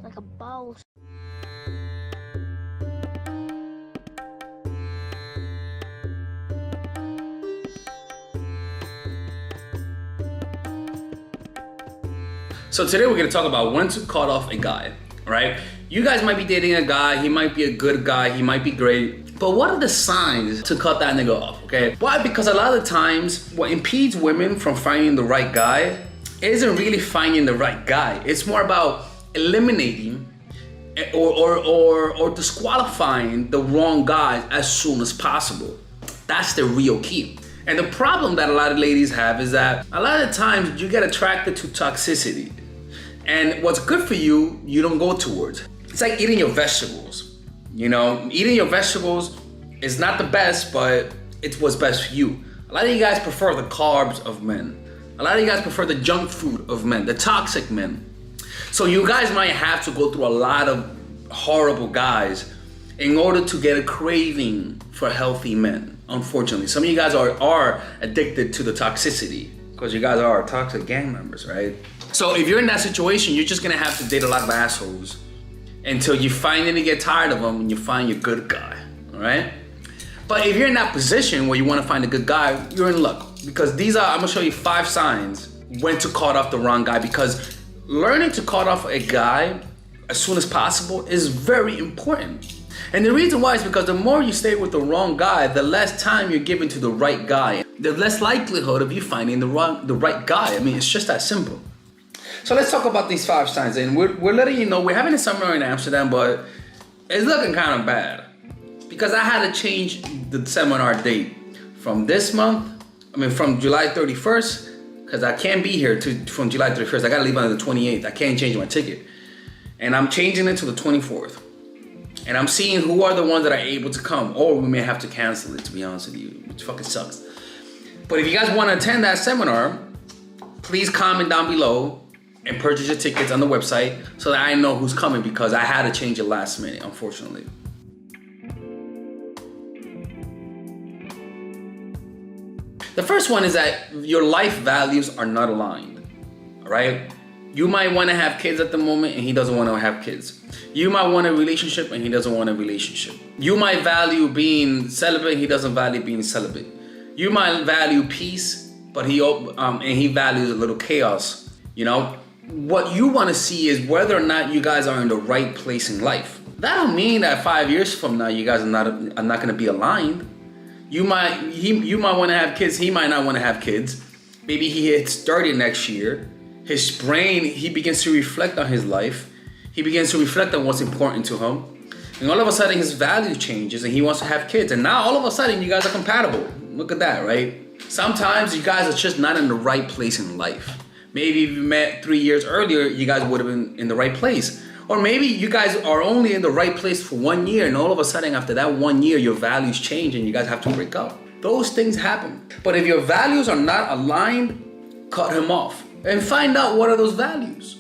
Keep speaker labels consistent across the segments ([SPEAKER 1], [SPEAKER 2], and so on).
[SPEAKER 1] like a boss.
[SPEAKER 2] So today we're going to talk about when to cut off a guy, right? You guys might be dating a guy, he might be a good guy, he might be great, but what are the signs to cut that nigga off, okay? Why? Because a lot of times what impedes women from finding the right guy isn't really finding the right guy. It's more about eliminating or disqualifying the wrong guys as soon as possible. That's the real key. And the problem that a lot of ladies have is that a lot of times you get attracted to toxicity. And what's good for you, you don't go towards. It's like eating your vegetables. You know, eating your vegetables is not the best, but it's what's best for you. A lot of you guys prefer the carbs of men. A lot of you guys prefer the junk food of men, the toxic men. So you guys might have to go through a lot of horrible guys in order to get a craving for healthy men. Unfortunately, some of you guys are addicted to the toxicity because you guys are toxic gang members, right? So if you're in that situation, you're just gonna have to date a lot of assholes until you finally get tired of them and you find your good guy, all right? But if you're in that position where you wanna find a good guy, you're in luck because I'm gonna show you 5 signs when to cut off the wrong guy, because learning to cut off a guy as soon as possible is very important. And the reason why is because the more you stay with the wrong guy, the less time you're giving to the right guy. The less likelihood of you finding the right guy. I mean, it's just that simple. So let's talk about these 5 signs. And we're letting you know, we're having a seminar in Amsterdam, but it's looking kind of bad. Because I had to change the seminar date from from July 31st, because I can't be here from July 31st. I gotta leave on the 28th. I can't change my ticket. And I'm changing it to the 24th. And I'm seeing who are the ones that are able to come, or we may have to cancel it, to be honest with you, which fucking sucks. But if you guys want to attend that seminar, please comment down below and purchase your tickets on the website so that I know who's coming, because I had to change it last minute, unfortunately. The first one is that your life values are not aligned, all right? You might want to have kids at the moment and he doesn't want to have kids. You might want a relationship and he doesn't want a relationship. You might value being celibate and he doesn't value being celibate. You might value peace, but he values a little chaos. You know, what you want to see is whether or not you guys are in the right place in life. That don't mean that 5 years from now you guys are not going to be aligned. You might want to have kids. He might not want to have kids. Maybe he hits 30 next year. His brain, he begins to reflect on his life. He begins to reflect on what's important to him. And all of a sudden his value changes and he wants to have kids. And now all of a sudden you guys are compatible. Look at that, right? Sometimes you guys are just not in the right place in life. Maybe if you met 3 years earlier, you guys would have been in the right place. Or maybe you guys are only in the right place for 1 year and all of a sudden after that 1 year, your values change and you guys have to break up. Those things happen. But if your values are not aligned, cut him off. And find out what are those values.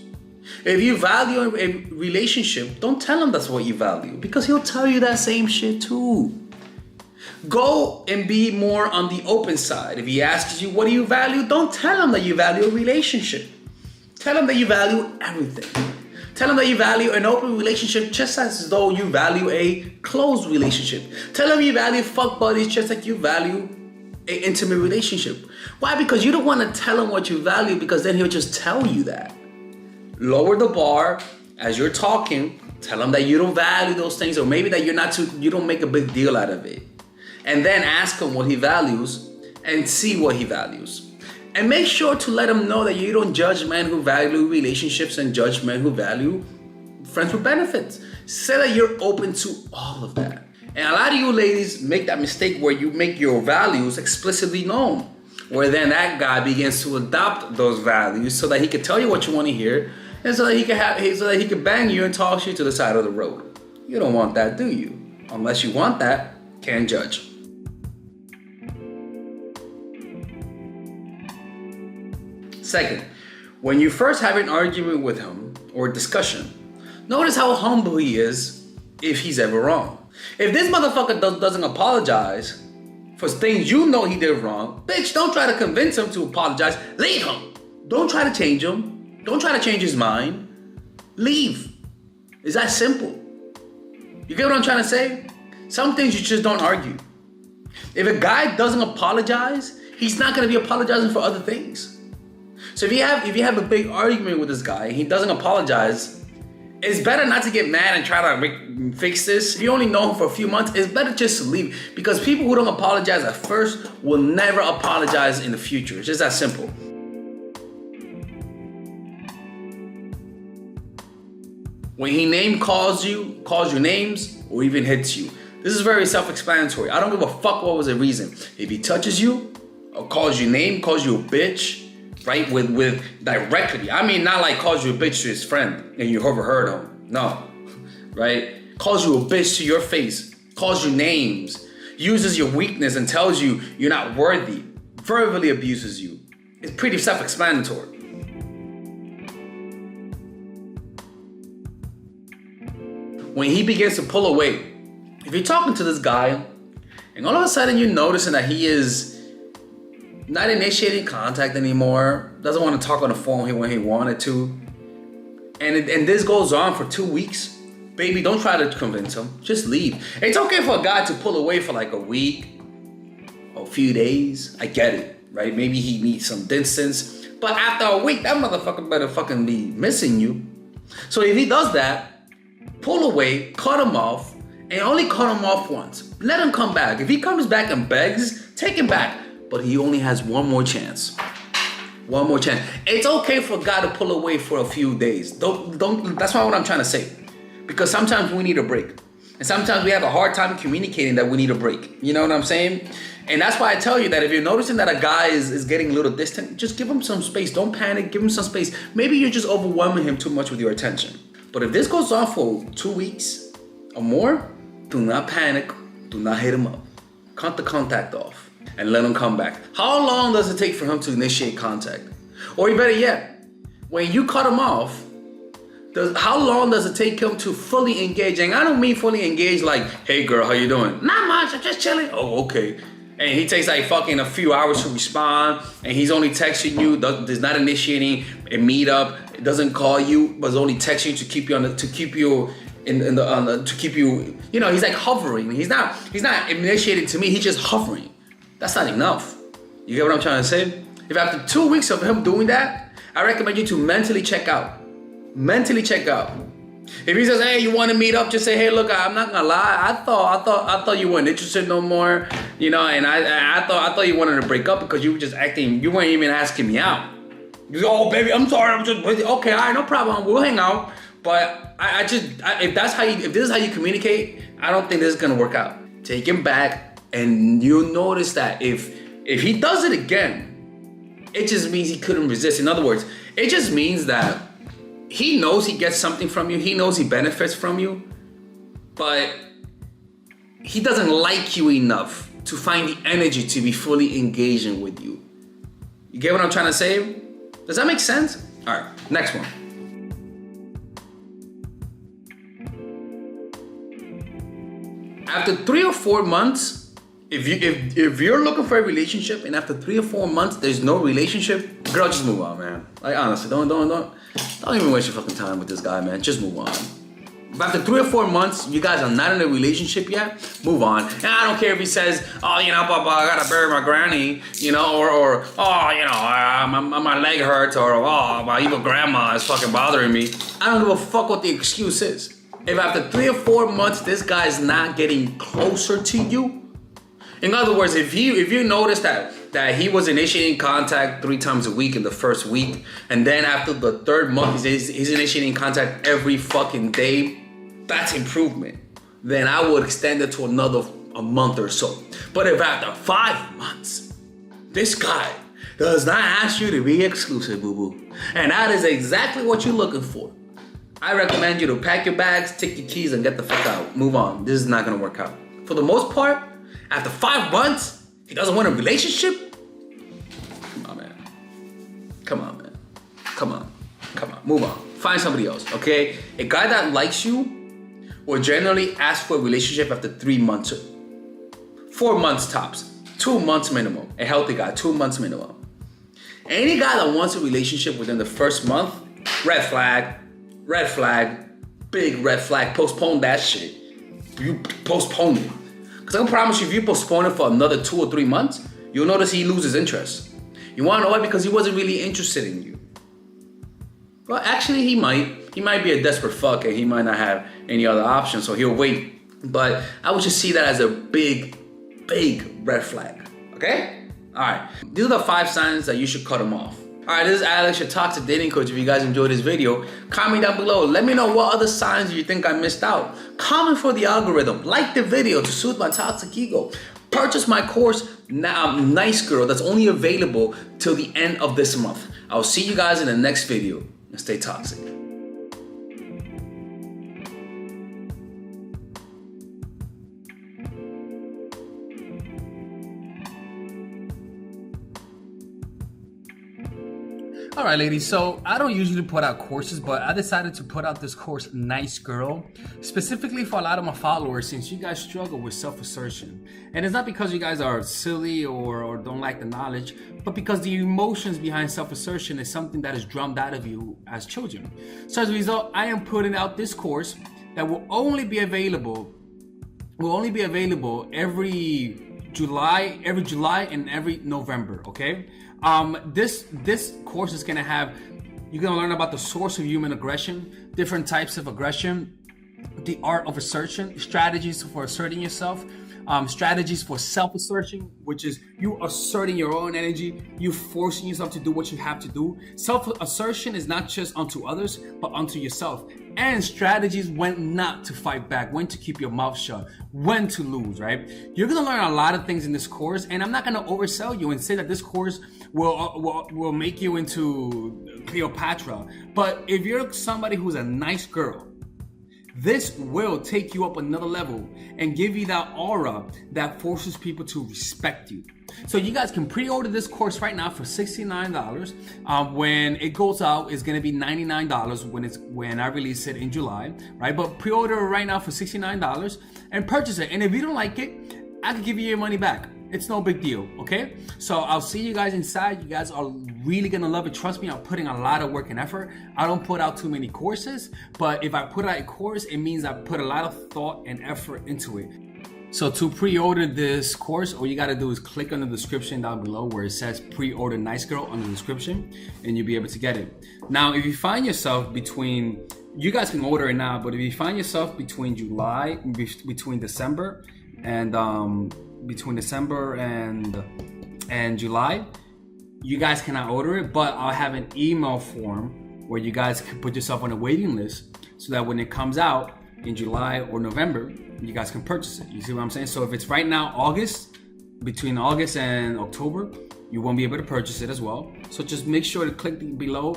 [SPEAKER 2] If you value a relationship, don't tell him that's what you value, because he'll tell you that same shit too. Go and be more on the open side. If he asks you, what do you value? Don't tell him that you value a relationship. Tell him that you value everything. Tell him that you value an open relationship just as though you value a closed relationship. Tell him you value fuck buddies just like you value an intimate relationship. Why? Because you don't want to tell him what you value, because then he'll just tell you that. Lower the bar as you're talking. Tell him that you don't value those things, or maybe that you don't make a big deal out of it. And then ask him what he values and see what he values. And make sure to let him know that you don't judge men who value relationships and judge men who value friends with benefits. Say that you're open to all of that. And a lot of you ladies make that mistake where you make your values explicitly known, where then that guy begins to adopt those values so that he can tell you what you want to hear, and so that he can bang you and toss you to the side of the road. You don't want that, do you? Unless you want that, can't judge. Second, when you first have an argument with him or discussion, notice how humble he is if he's ever wrong. If this motherfucker doesn't apologize for things you know he did wrong, bitch, don't try to convince him to apologize. Leave him. Don't try to change him. Don't try to change his mind. Leave. It's that simple. You get what I'm trying to say? Some things you just don't argue. If a guy doesn't apologize, he's not gonna be apologizing for other things. So if you have a big argument with this guy and he doesn't apologize, it's better not to get mad and try to fix this. If you only know him for a few months, it's better just to leave. Because people who don't apologize at first will never apologize in the future. It's just that simple. When he calls you names, or even hits you. This is very self-explanatory. I don't give a fuck what was the reason. If he touches you, or calls you name, calls you a bitch, right? With directly. I mean, not like calls you a bitch to his friend and you overheard him. No, right? Calls you a bitch to your face, calls you names, uses your weakness and tells you you're not worthy, verbally abuses you. It's pretty self-explanatory. When he begins to pull away, if you're talking to this guy and all of a sudden you're noticing that he is not initiating contact anymore, doesn't want to talk on the phone when he wanted to, and this goes on for 2 weeks, baby, don't try to convince him. Just leave. It's okay for a guy to pull away for like a week, a few days. I get it, right? Maybe he needs some distance, but after a week, that motherfucker better fucking be missing you. So if he does that, pull away, cut him off, and only cut him off once. Let him come back. If he comes back and begs, take him back. But he only has one more chance. One more chance. It's okay for a guy to pull away for a few days. Don't. That's not what I'm trying to say. Because sometimes we need a break. And sometimes we have a hard time communicating that we need a break. You know what I'm saying? And that's why I tell you that if you're noticing that a guy is getting a little distant, just give him some space. Don't panic. Give him some space. Maybe you're just overwhelming him too much with your attention. But if this goes on for 2 weeks or more, do not panic. Do not hit him up. Cut the contact off and let him come back. How long does it take for him to initiate contact? Or better yet, when you cut him off, how long does it take him to fully engage? And I don't mean fully engage like, hey girl, how you doing? Not much, I'm just chilling. Oh, okay. And he takes like fucking a few hours to respond, and he's only texting you, does not initiating a meetup, doesn't call you, but is only texting you to keep you you know, he's like hovering. He's not initiating to me, he's just hovering. That's not enough. You get what I'm trying to say? If after 2 weeks of him doing that, I recommend you to mentally check out. Mentally check out. If he says, hey, you want to meet up, just say, hey, look, I'm not gonna lie, I thought you weren't interested no more, you know, and I thought you wanted to break up because you were just acting, you weren't even asking me out. You go, oh baby, I'm sorry, I'm just busy. Okay, all right, no problem, we'll hang out. But if this is how you communicate, I don't think this is gonna work out. Take him back, and you'll notice that if he does it again, it just means he couldn't resist. In other words, it just means that he knows he gets something from you. He knows he benefits from you, but he doesn't like you enough to find the energy to be fully engaging with you. You get what I'm trying to say? Does that make sense? All right, next one. After 3 or 4 months, if you're looking for a relationship and after 3 or 4 months there's no relationship, girl, just move on, man. Like honestly, don't even waste your fucking time with this guy, man. Just move on. If after 3 or 4 months you guys are not in a relationship yet, move on. And I don't care if he says, oh, you know, Papa, I gotta bury my granny, you know, or oh, you know, my leg hurts, or oh, my evil grandma is fucking bothering me. I don't give a fuck what the excuse is. If after 3 or 4 months this guy's not getting closer to you, in other words, if you notice that he was initiating contact 3 times a week in the first week, and then after the 3rd month he's initiating contact every fucking day, that's improvement. Then I would extend it to a month or so. But if after 5 months, this guy does not ask you to be exclusive, boo-boo, and that is exactly what you're looking for, I recommend you to pack your bags, take your keys, and get the fuck out. Move on. This is not gonna work out. For the most part, after 5 months, he doesn't want a relationship? Come on, man. Come on, man. Come on. Come on. Move on. Find somebody else, okay? A guy that likes you will generally ask for a relationship after 3 months. 4 months tops. 2 months minimum. A healthy guy, 2 months minimum. Any guy that wants a relationship within the first month, red flag, big red flag. Postpone that shit. You postpone it. Because I can promise you, if you postpone it for another 2 or 3 months, you'll notice he loses interest. You want to know why? Because he wasn't really interested in you. Well, actually, he might. He might be a desperate fuck and he might not have any other option, so he'll wait. But I would just see that as a big, big red flag. Okay? All right. These are the 5 signs that you should cut him off. All right, this is Alex, your toxic dating coach. If you guys enjoyed this video, comment down below. Let me know what other signs you think I missed out. Comment for the algorithm. Like the video to soothe my toxic ego. Purchase my course, now Nice Girl, that's only available till the end of this month. I'll see you guys in the next video, and stay toxic. All right, ladies, so I don't usually put out courses, but I decided to put out this course, Nice Girl, specifically for a lot of my followers, since you guys struggle with self-assertion. And it's not because you guys are silly or don't like the knowledge, but because the emotions behind self-assertion is something that is drummed out of you as children. So as a result, I am putting out this course that will only be available every July and every November, okay? This course is gonna have, you're gonna learn about the source of human aggression, different types of aggression, the art of assertion, strategies for asserting yourself, strategies for self-assertion, which is you asserting your own energy, you forcing yourself to do what you have to do. Self-assertion is not just unto others, but unto yourself. And strategies when not to fight back, when to keep your mouth shut, when to lose, right? You're gonna learn a lot of things in this course, and I'm not gonna oversell you and say that this course will make you into Cleopatra. But if you're somebody who's a nice girl, this will take you up another level and give you that aura that forces people to respect you. So you guys can pre-order this course right now for $69. When it goes out, it's gonna be $99 when I release it in July, right? But pre-order it right now for $69 and purchase it. And if you don't like it, I can give you your money back. It's no big deal, okay? So I'll see you guys inside. You guys are really gonna love it. Trust me, I'm putting a lot of work and effort. I don't put out too many courses, but if I put out a course, it means I put a lot of thought and effort into it. So to pre-order this course, all you gotta do is click on the description down below where it says pre-order Nice Girl on the description, and you'll be able to get it. Now, if you find yourself you guys can order it now, but if you find yourself between December and July, you guys cannot order it, but I'll have an email form where you guys can put yourself on a waiting list so that when it comes out in July or November, you guys can purchase it. You see what I'm saying? So if it's right now between August and October, you won't be able to purchase it as well. So just make sure to click below,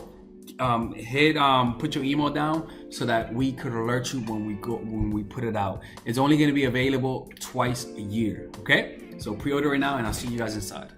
[SPEAKER 2] put your email down so that we could alert you when we put it out. It's only going to be available twice a year, okay? So pre-order it now and I'll see you guys inside.